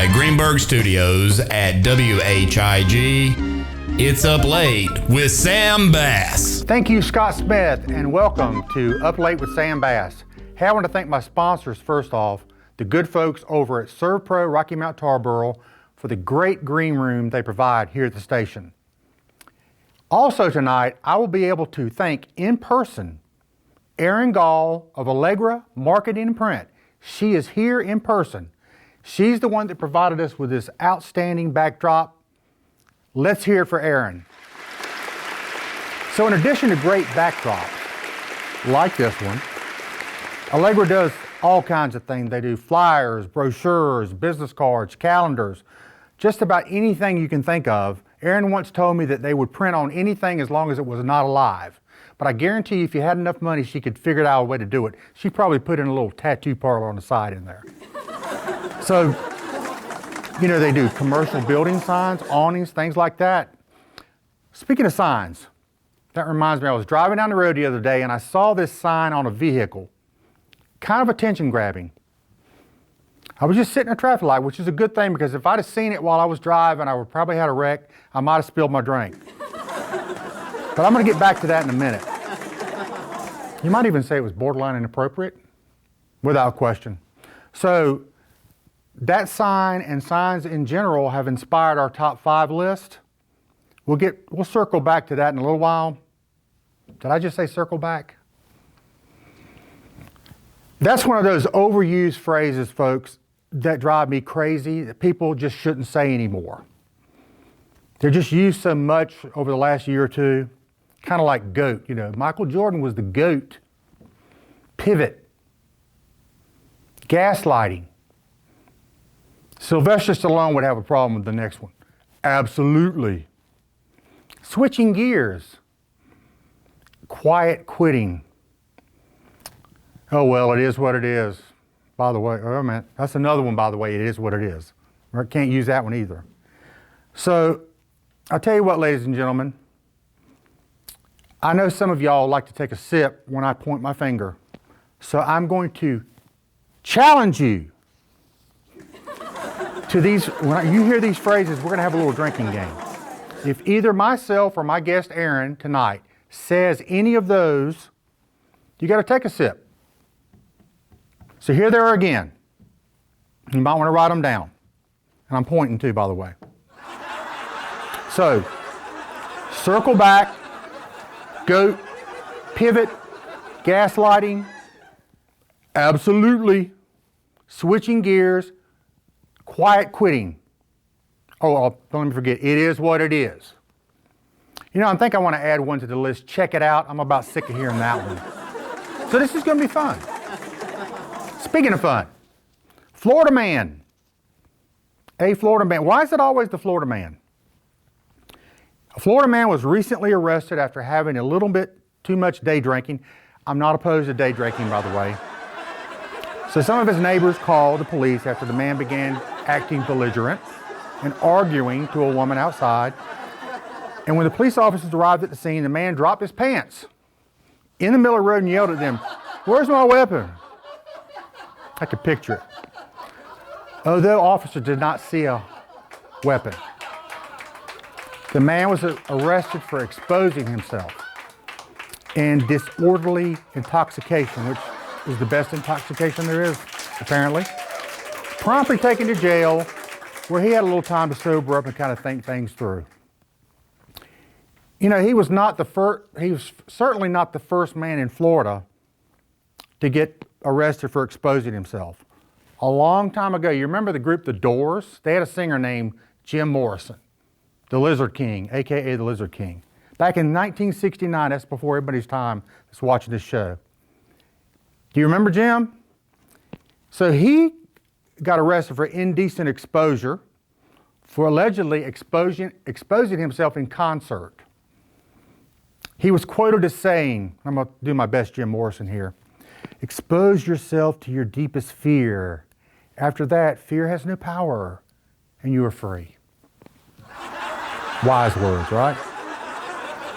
Greenberg Studios at WHIG. It's Up Late with Sam Bass. Thank you, Scott Smith, and welcome to Up Late with Sam Bass. Hey, I want to thank my sponsors first off, the good folks over at ServPro Rocky Mount Tarboro, for the great green room they provide here at the station. Also tonight, I will be able to thank in person Erin Gall of Allegra Marketing and Print. She is here in person. She's the one that provided us with this outstanding backdrop. Let's hear it for Erin. So in addition to great backdrops like this one, Allegra does all kinds of things. They do flyers, brochures, business cards, calendars, just about anything you can think of. Erin once told me that they would print on anything as long as it was not alive. But I guarantee you, if you had enough money, she could figure out a way to do it. She probably put in a little tattoo parlor on the side in there. So, you know, they do commercial building signs, awnings, things like that. Speaking of signs, that reminds me, I was driving down the road the other day and I saw this sign on a vehicle, kind of attention grabbing. I was just sitting at a traffic light, which is a good thing because if I'd have seen it while I was driving, I would probably had a wreck. I might have spilled my drink. But I'm going to get back to that in a minute. You might even say it was borderline inappropriate, without question. So that sign and signs in general have inspired our top 5 list. We'll circle back to that in a little while. Did I just say circle back? That's one of those overused phrases, folks, that drive me crazy, that people just shouldn't say anymore. They're just used so much over the last year or two, kind of like GOAT. You know, Michael Jordan was the GOAT. Pivot. Gaslighting. Sylvester Stallone would have a problem with the next one. Absolutely. Switching gears. Quiet quitting. Oh, well, it is what it is. By the way, oh man, that's another one, by the way, it is what it is. I can't use that one either. So, I'll tell you what, ladies and gentlemen, I know some of y'all like to take a sip when I point my finger. So I'm going to challenge you to these, when you hear these phrases, we're going to have a little drinking game. If either myself or my guest Erin tonight says any of those, you got to take a sip. So here they are again. You might want to write them down. And I'm pointing too, by the way. So, circle back, GOAT, pivot, gaslighting, absolutely, switching gears, quiet quitting. Oh, don't let me forget, it is what it is. You know, I think I want to add one to the list. Check it out. I'm about sick of hearing that one. So this is going to be fun. Speaking of fun, Florida man. A Florida man. Why is it always the Florida man? A Florida man was recently arrested after having a little bit too much day drinking. I'm not opposed to day drinking, by the way. So some of his neighbors called the police after the man began acting belligerent and arguing to a woman outside. And when the police officers arrived at the scene, the man dropped his pants in the middle of the road and yelled at them, "Where's my weapon?" I could picture it. Although officers did not see a weapon, the man was arrested for exposing himself and disorderly intoxication, which is the best intoxication there is, apparently. Promptly taken to jail, where he had a little time to sober up and kind of think things through. You know, he was certainly not the first man in Florida to get arrested for exposing himself. A long time ago, you remember the group The Doors? They had a singer named Jim Morrison, the Lizard King, AKA the Lizard King. Back in 1969, that's before everybody's time that's watching this show. Do you remember Jim? So he got arrested for indecent exposure for allegedly exposing himself in concert. He was quoted as saying, I'm going to do my best Jim Morrison here, "Expose yourself to your deepest fear. After that, fear has no power, and you are free." Wise words, right?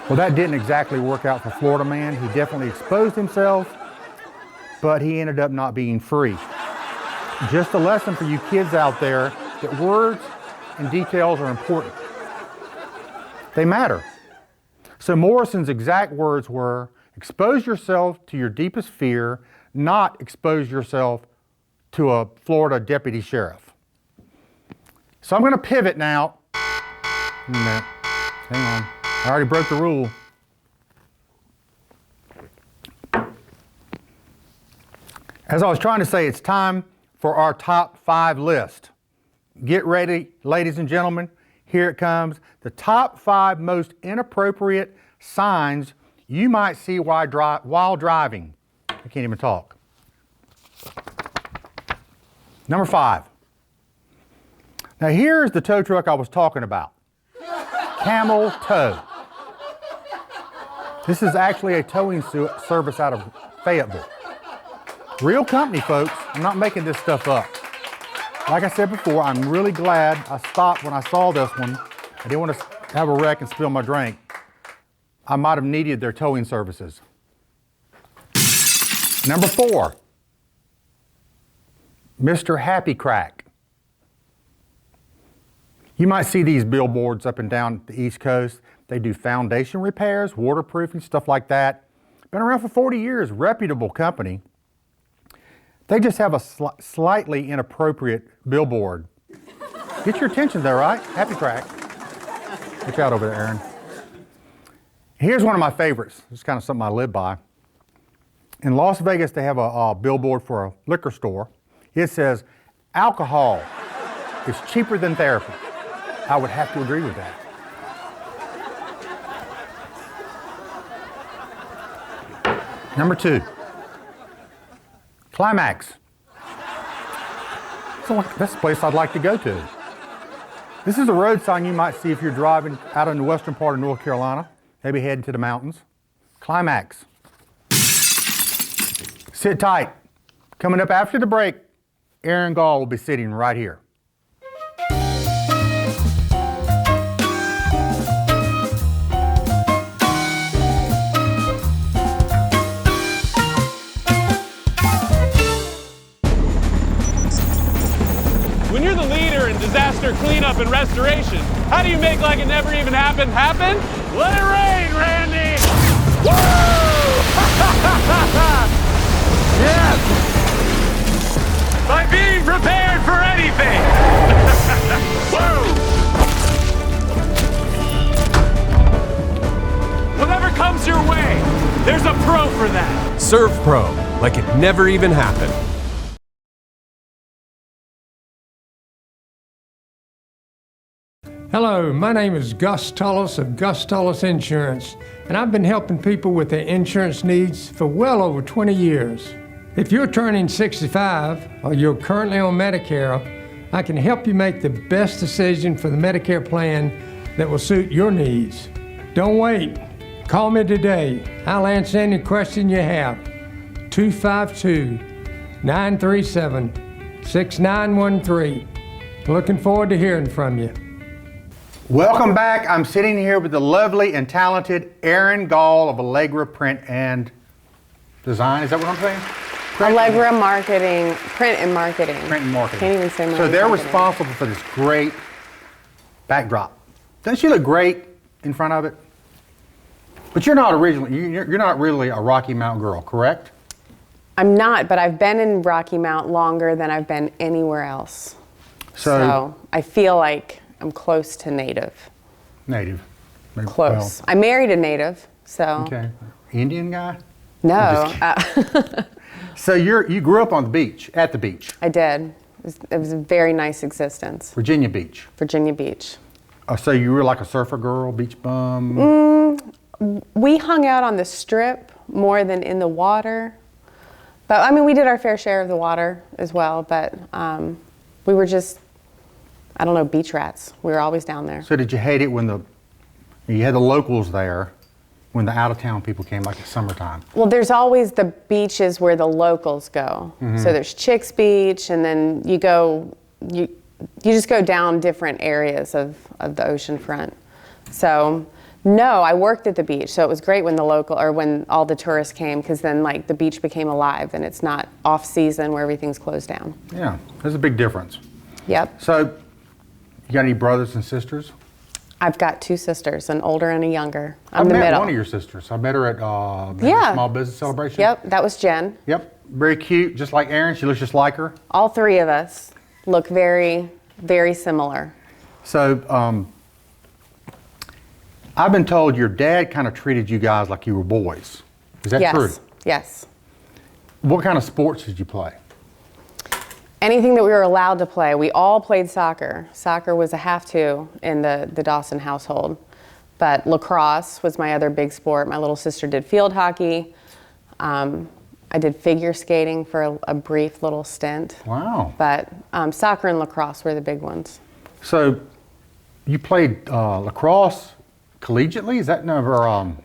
Well, that didn't exactly work out for Florida man. He definitely exposed himself, but he ended up not being free. Just a lesson for you kids out there that words and details are important. They matter. So Morrison's exact words were, expose yourself to your deepest fear, not expose yourself to a Florida deputy sheriff. So I'm going to pivot now. No, hang on. I already broke the rule. As I was trying to say, it's time for our top 5 list. Get ready, ladies and gentlemen. Here it comes. The top 5 most inappropriate signs you might see while driving. I can't even talk. Number 5. Now here's the tow truck I was talking about. Camel Tow. This is actually a towing service out of Fayetteville. Real company, folks. I'm not making this stuff up. Like I said before, I'm really glad I stopped when I saw this one. I didn't want to have a wreck and spill my drink. I might have needed their towing services. Number 4, Mr. Happy Crack. You might see these billboards up and down the East Coast. They do foundation repairs, waterproofing, stuff like that. Been around for 40 years, reputable company. They just have a slightly inappropriate billboard. Get your attention there, right? Happy Crack. Watch out over there, Erin. Here's one of my favorites. It's kind of something I live by. In Las Vegas, they have a billboard for a liquor store. It says, alcohol is cheaper than therapy. I would have to agree with that. Number 2, Climax. So that's a place I'd like to go to. This is a road sign you might see if you're driving out in the western part of North Carolina, maybe heading to the mountains. Climax. Sit tight. Coming up after the break, Erin Gall will be sitting right here. When you're the leader in disaster cleanup and restoration, how do you make like it never even happened happen? Let it rain, Randy! Woo! Yes! By being prepared for anything! Woo! Whatever comes your way, there's a pro for that. Serve Pro, like it never even happened. Hello, my name is Gus Tullis of Gus Tullis Insurance, and I've been helping people with their insurance needs for well over 20 years. If you're turning 65 or you're currently on Medicare, I can help you make the best decision for the Medicare plan that will suit your needs. Don't wait. Call me today. I'll answer any question you have. 252-937-6913. Looking forward to hearing from you. Welcome back. I'm sitting here with the lovely and talented Erin Gall of Allegra Print and Design. Is that what I'm saying? Allegra Marketing, Print and Marketing. Print and Marketing. Can't even say So they're marketing. responsible for this great backdrop. Doesn't she look great in front of it? But you're not originally, you're not really a Rocky Mount girl, correct? I'm not, but I've been in Rocky Mount longer than I've been anywhere else. So I feel like I'm close to native. Native. Maybe, Close. well, I married a native, so. okay. Indian guy? No. So you grew up on the beach, at the beach. I did. It was a very nice existence. Virginia Beach. Virginia Beach. So you were like a surfer girl, beach bum? We hung out on the strip more than in the water. But I mean, we did our fair share of the water as well, but we were just, I don't know, beach rats. We were always down there. So did you hate it when you had the locals there, when the out-of-town people came, like at summertime? Well, there's always the beaches where the locals go. So there's Chicks Beach, and then you just go down different areas of the ocean front. So no, I worked at the beach, so it was great when when all the tourists came, because then like the beach became alive and it's not off season where everything's closed down. Yeah, there's a big difference. Yep. So You got any brothers and sisters? I've got 2 sisters, an older and a younger. I I'm the met middle. one of your sisters. I met her at Yeah. Small Business Celebration. Yep, that was Jen. Yep. Very cute, just like Erin. She looks just like her. All 3 of us look very, very similar. So I've been told your dad kind of treated you guys like you were boys. Is that Yes, true? yes. What kind of sports did you play? Anything that we were allowed to play. We all played soccer. Soccer was a have-to in the Dawson household. But lacrosse was my other big sport. My little sister did field hockey. I did figure skating for a brief little stint. Wow. But soccer and lacrosse were the big ones. So you played lacrosse collegiately? Is that never,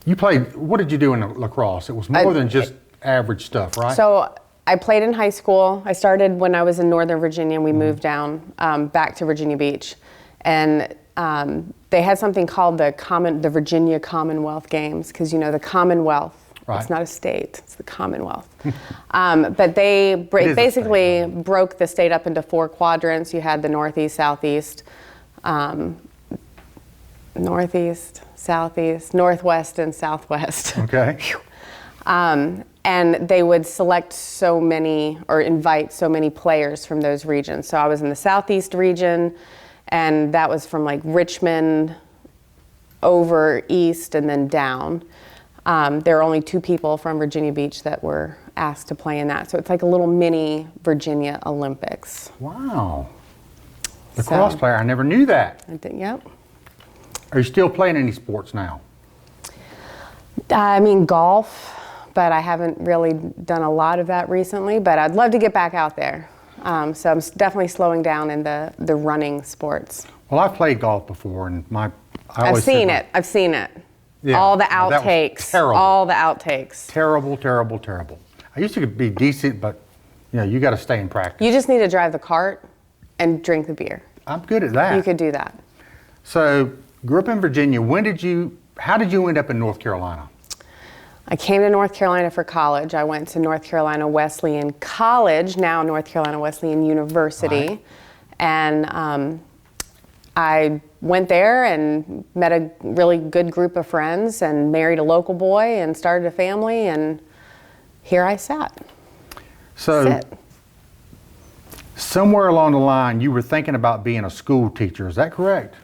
you played, what did you do in lacrosse? It was more than just average stuff, right? So I played in high school. I started when I was in Northern Virginia, and we moved down back to Virginia Beach. And they had something called the Virginia Commonwealth Games, because the Commonwealth, right. It's not a state, it's the Commonwealth. But they basically broke the state up into 4 quadrants. You had the Northeast, Southeast, Northwest, and Southwest. Okay. And they would select so many or invite so many players from those regions. So I was in the Southeast region, and that was from like Richmond over east and then down. There were only 2 people from Virginia Beach that were asked to play in that. So it's like a little mini Virginia Olympics. Wow. Lacrosse player, I never knew that. I think, yep. Are you still playing any sports now? I mean, golf, but I haven't really done a lot of that recently, but I'd love to get back out there. So I'm definitely slowing down in the running sports. Well, I've played golf before, and I've seen it. Yeah, all the that was outtakes. terrible. All the outtakes. Terrible, terrible, terrible. I used to be decent, but you got to stay in practice. You just need to drive the cart and drink the beer. I'm good at that. You could do that. So, grew up in Virginia. How did you end up in North Carolina? I came to North Carolina for college. I went to North Carolina Wesleyan College, now North Carolina Wesleyan University. Right. And I went there and met a really good group of friends and married a local boy and started a family, and here I sat. So, somewhere along the line, you were thinking about being a school teacher. Is that correct?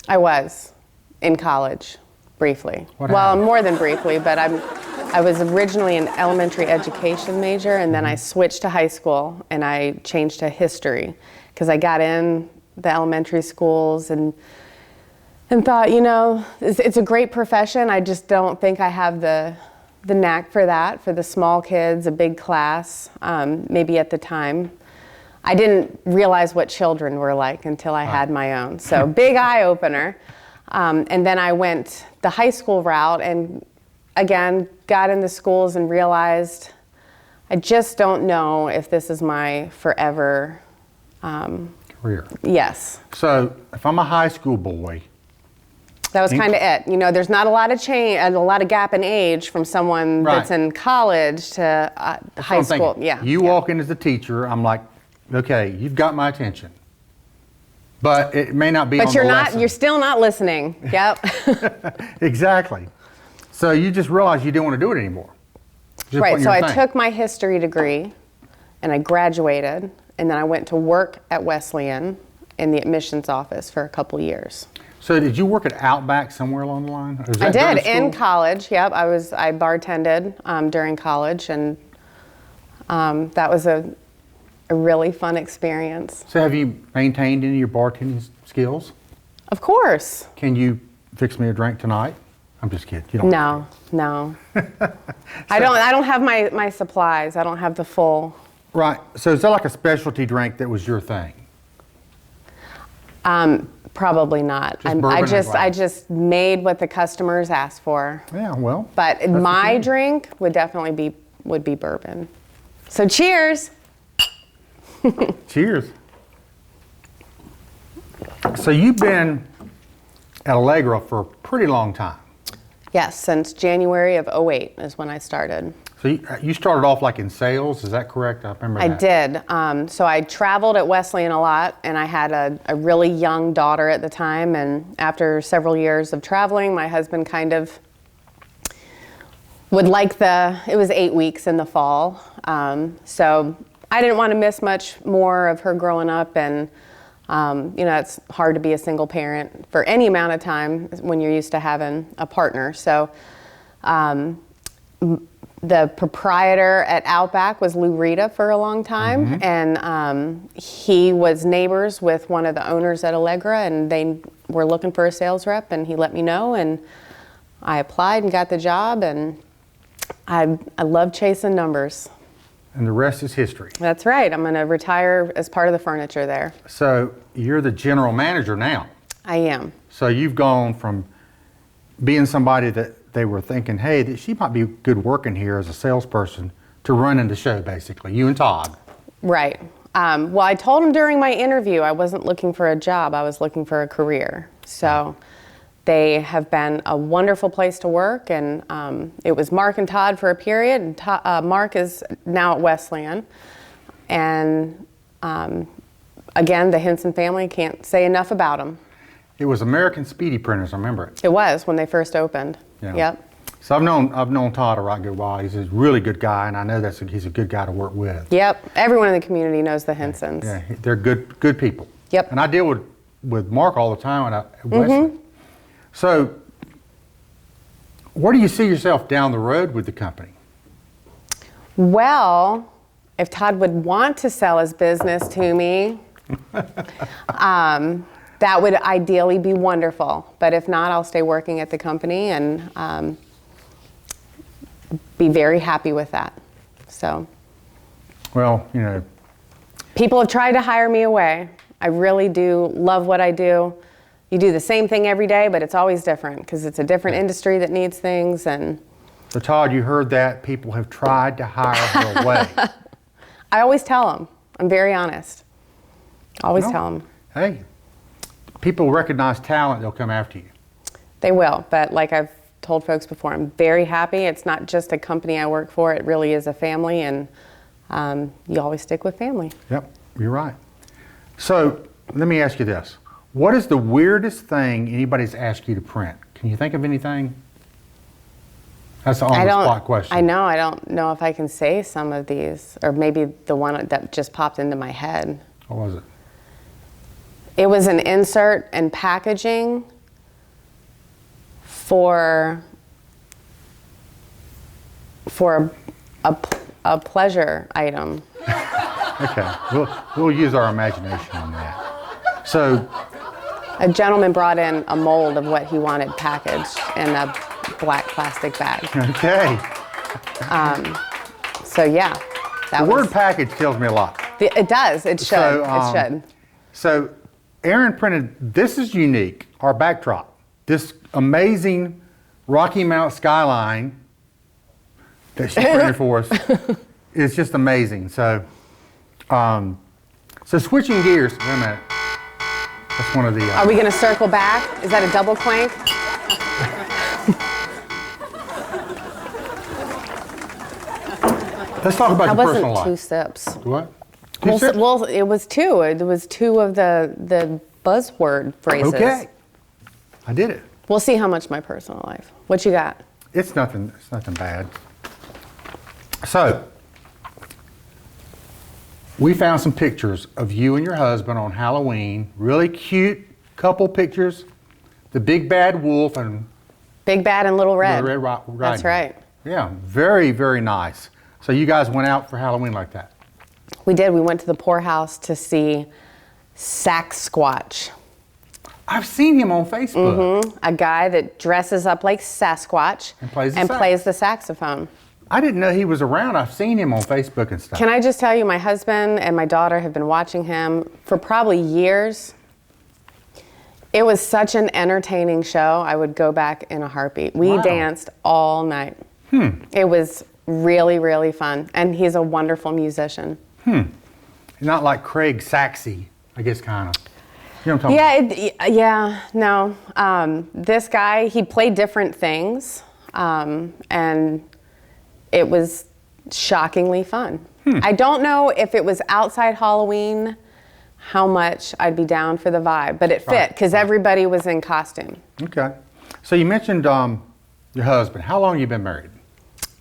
I was in college, briefly. What Well, happened? more than briefly, but I was originally an elementary education major, and then I switched to high school and I changed to history because I got in the elementary schools and thought, it's a great profession. I just don't think I have the knack for that, for the small kids, a big class, maybe at the time. I didn't realize what children were like until I had my own. So big eye opener. And then I went the high school route and again, got into schools and realized I just don't know if this is my forever Career. Yes. So, if I'm a high school boy, That was kind of it. There's not a lot of change, a lot of gap in age from someone Right. that's in college to that's high what I'm school. thinking. Yeah. You yeah. walk in as a teacher, I'm like, okay, you've got my attention. But it may not be on But you're the not. lesson. You're still not listening. Yep. Exactly. So you just realized you didn't want to do it anymore. Just Right. what So you I were took my history degree, and I graduated, and then I went to work at Wesleyan in the admissions office for a couple years. So did you work at Outback somewhere along the line? Or was I that during did in school? college. Yep. I bartended during college, and that was a really fun experience. So have you maintained any of your bartending skills? Of course. Can you fix me a drink tonight? I'm just kidding. You don't. No. I don't have my supplies. I don't have the full. Right. So is that like a specialty drink that was your thing? Probably not. Just bourbon and glass. I just made what the customers asked for. Yeah. Well. But that's the my thing. drink would definitely be bourbon. So cheers. Cheers. So you've been at Allegra for a pretty long time. Yes, since January of '08 is when I started. So you started off like in sales, is that correct? I remember I that. did. So I traveled at Wesleyan a lot, and I had a really young daughter at the time. And after several years of traveling, my husband kind of would like it was 8 weeks in the fall. So I didn't want to miss much more of her growing up. And, it's hard to be a single parent for any amount of time when you're used to having a partner. So the proprietor at Outback was Lou Rita for a long time, and he was neighbors with one of the owners at Allegra, and they were looking for a sales rep, and he let me know, and I applied and got the job, and I love chasing numbers. And the rest is history. That's right. I'm going to retire as part of the furniture there. So you're the general manager now. I am. So you've gone from being somebody that they were thinking, hey, she might be good working here as a salesperson, to running the show, basically, you and Todd. Right. Well, I told him during my interview I wasn't looking for a job, I was looking for a career. So they have been a wonderful place to work, and it was Mark and Todd for a period, and Mark is now at Wesleyan. And again, the Henson family, can't say enough about them. It was American Speedy Printers, I remember it. It was when they first opened. Yeah. Yep. So I've known Todd a right good while. He's a really good guy, and I know he's a good guy to work with. Yep. Everyone in the community knows the Hensons. Yeah, they're good people. Yep. And I deal with Mark all the time at Wesley. So where do you see yourself down the road with the company? Well, if Todd would want to sell his business to me, that would ideally be wonderful. But if not, I'll stay working at the company and be very happy with that. So. Well, people have tried to hire me away. I really do love what I do. You do the same thing every day, but it's always different because it's a different industry that needs things. And so Todd, you heard that. People have tried to hire her away. I always tell them. I'm very honest. Always tell them. Hey, people recognize talent, they'll come after you. They will, but like I've told folks before, I'm very happy. It's not just a company I work for, it really is a family, and you always stick with family. Yep, you're right. So let me ask you this. What is the weirdest thing anybody's asked you to print? Can you think of anything? That's an on-the-spot question. I know, I don't know if I can say some of these, or maybe the one that just popped into my head. What was it? It was an insert and packaging for a pleasure item. Okay, we'll use our imagination on that. So, a gentleman brought in a mold of what he wanted packaged in a black plastic bag. Okay. So yeah, the word package tells me a lot. It does. It should. It should. So, Erin printed. This is unique. Our backdrop. This amazing Rocky Mount skyline that she printed for us is just amazing. So, so switching gears. Wait a minute. That's one of the. Are we going to circle back? Is that a double clank? Let's talk about your personal life. That wasn't 2 sips. What? 2 sips? Well, it was 2. It was 2 of the buzzword phrases. Okay. I did it. We'll see how much my personal life. What you got? It's nothing bad. So, we found some pictures of you and your husband on Halloween. Really cute couple pictures. The Big Bad Wolf and Big Bad and Little Red. Little Red Riding. That's right. Yeah, very, very nice. So you guys went out for Halloween like that? We did. We went to the poorhouse to see Sasquatch. I've seen him on Facebook. Mm-hmm. A guy that dresses up like Sasquatch and plays the saxophone. I didn't know he was around. I've seen him on Facebook and stuff. Can I just tell you, my husband and my daughter have been watching him for probably years. It was such an entertaining show. I would go back in a heartbeat. We danced all night. It was really, really fun. And he's a wonderful musician. Not like Craig Saxey, I guess, kind of. You know what I'm talking about? No. This guy, he played different things. And it was shockingly fun. I don't know if it was outside Halloween, how much I'd be down for the vibe, but it fit because everybody was in costume. Okay. So you mentioned your husband. How long have you been married?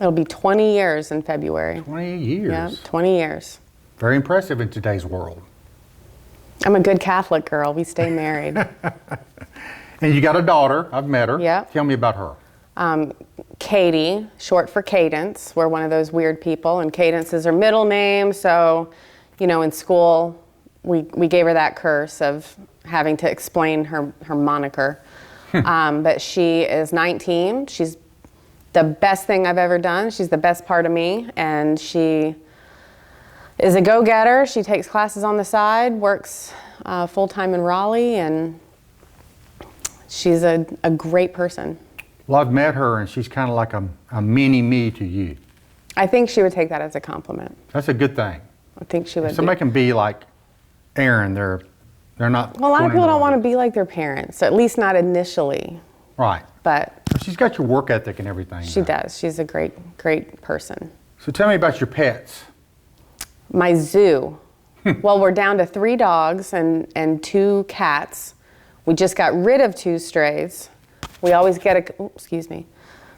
It'll be 20 years in February. 20 years. Yeah, 20 years. Very impressive in today's world. I'm a good Catholic girl. We stay married. And you got a daughter. I've met her. Yeah. Tell me about her. Katie, short for Cadence. We're one of those weird people, and Cadence is her middle name. So, in school, we gave her that curse of having to explain her moniker. But she is 19. She's the best thing I've ever done. She's the best part of me, and she is a go-getter. She takes classes on the side, works full-time in Raleigh, and she's a great person. Well, I've met her, and she's kind of like a mini me to you. I think she would take that as a compliment. That's a good thing. I think she would. If somebody can be like Erin, they're not. Well, a lot of people don't want to be like their parents, at least not initially. Right. But she's got your work ethic and everything. she does. She's a great person. So tell me about your pets. My zoo. Well, we're down to 3 dogs and 2 cats. We just got rid of 2 strays. We always get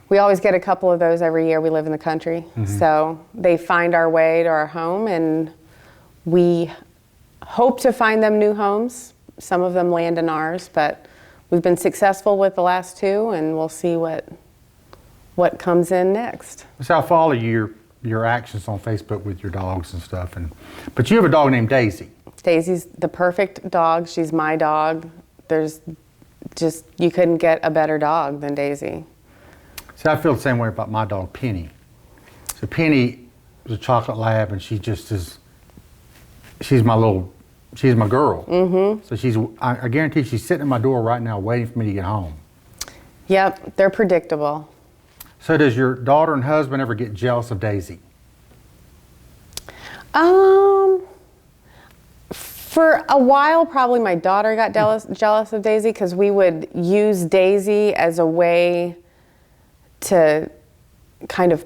We always get a couple of those every year. We live in the country. So they find our way to our home, and we hope to find them new homes. Some of them land in ours, but we've been successful with the last 2, and we'll see what comes in next. So I follow your actions on Facebook with your dogs and stuff, but you have a dog named Daisy. Daisy's the perfect dog. She's my dog. You couldn't get a better dog than Daisy. See, I feel the same way about my dog, Penny. So Penny is a chocolate lab, and she's my girl. So I guarantee she's sitting at my door right now waiting for me to get home. Yep, they're predictable. So does your daughter and husband ever get jealous of Daisy? For a while, probably my daughter got jealous of Daisy because we would use Daisy as a way to kind of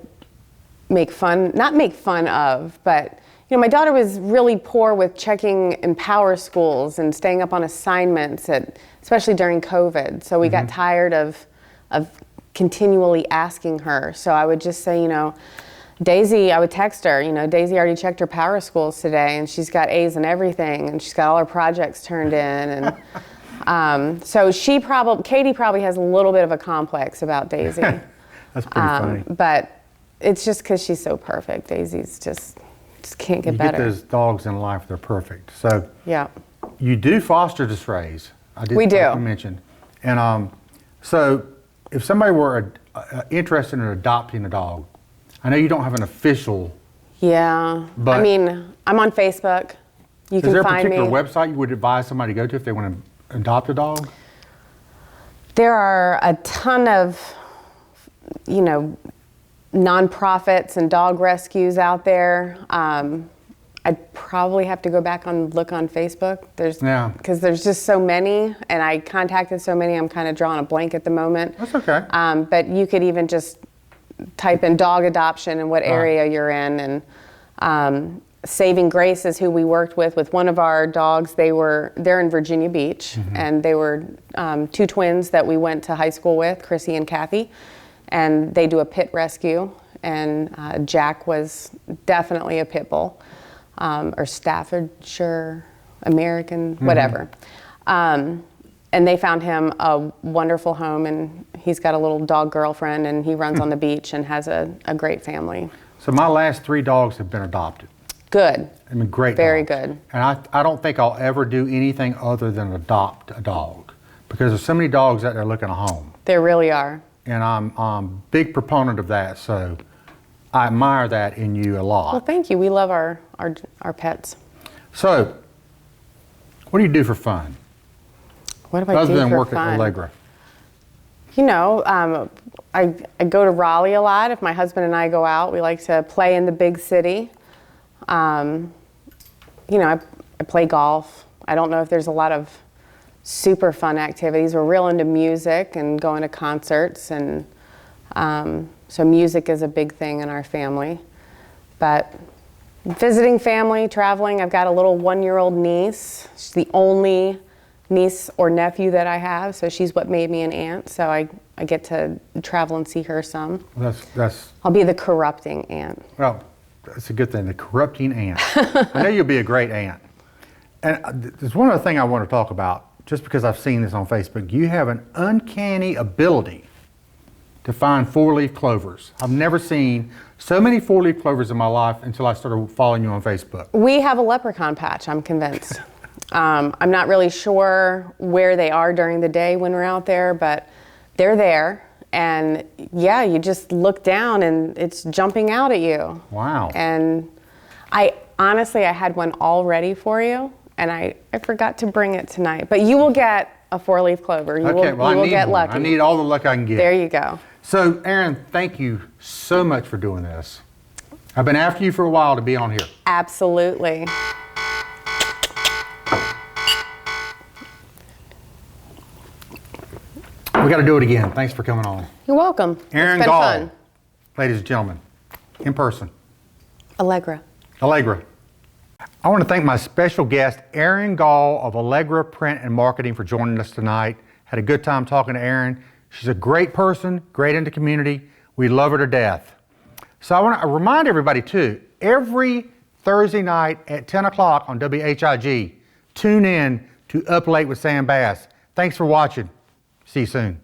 not make fun of, but my daughter was really poor with checking in power schools and staying up on assignments, especially during COVID. So we got tired of continually asking her. So I would just say, Daisy, I would text her, Daisy already checked her power schools today, and she's got A's in everything, and she's got all her projects turned in. And so Katie probably has a little bit of a complex about Daisy. That's pretty funny. But it's just because she's so perfect. Daisy's just can't get better. You get those dogs in life, they're perfect. So yeah, you do foster the strays. We do. You mentioned. And so if somebody were interested in adopting a dog, I know you don't have an official. Yeah, but I'm on Facebook. You can find me. Is there a find particular me. website you would advise somebody to go to if they want to adopt a dog? There are a ton of, nonprofits and dog rescues out there. I'd probably have to go back and look on Facebook. Because there's just so many, and I contacted so many. I'm kind of drawing a blank at the moment. That's okay. But you could even just type in dog adoption and what area you're in, and Saving Grace is who we worked with one of our dogs. They're in Virginia Beach, and they were 2 twins that we went to high school with, Chrissy and Kathy, and they do a pit rescue, and Jack was definitely a pit bull, or Staffordshire American, whatever. And they found him a wonderful home, and he's got a little dog girlfriend, and he runs on the beach and has a great family. So my last 3 dogs have been adopted. Good. Great Very dogs. good. And I don't think I'll ever do anything other than adopt a dog, because there's so many dogs out there looking a home. There really are. And I'm a big proponent of that, so I admire that in you a lot. Well, thank you. We love our pets. So, what do you do for fun? What do I Other do than for work fun? at Allegra. I go to Raleigh a lot. If my husband and I go out, we like to play in the big city. I play golf. I don't know if there's a lot of super fun activities. We're real into music and going to concerts, and so music is a big thing in our family. But visiting family, traveling. I've got a little 1-year-old niece. She's the only niece or nephew that I have, so she's what made me an aunt. So I get to travel and see her some. I'll be the corrupting aunt. Well, that's a good thing, the corrupting aunt. I know you'll be a great aunt. And there's one other thing I want to talk about, just because I've seen this on Facebook. You have an uncanny ability to find 4-leaf clovers. I've never seen so many 4-leaf clovers in my life until I started following you on Facebook. We have a leprechaun patch, I'm convinced. I'm not really sure where they are during the day when we're out there, but they're there. And yeah, you just look down and it's jumping out at you. Wow. And I had one all ready for you, and I forgot to bring it tonight. But you will get a 4-leaf clover. You will get lucky. I need all the luck I can get. There you go. So, Erin, thank you so much for doing this. I've been after you for a while to be on here. Absolutely. We got to do it again. Thanks for coming on. You're welcome. Erin It's been Gall, fun. ladies and gentlemen, in person. Allegra. I want to thank my special guest, Erin Gall of Allegra Print and Marketing, for joining us tonight. Had a good time talking to Erin. She's a great person, great in the community. We love her to death. So I want to remind everybody too, every Thursday night at 10 o'clock on WHIG, tune in to Up Late with Sam Bass. Thanks for watching. See you soon.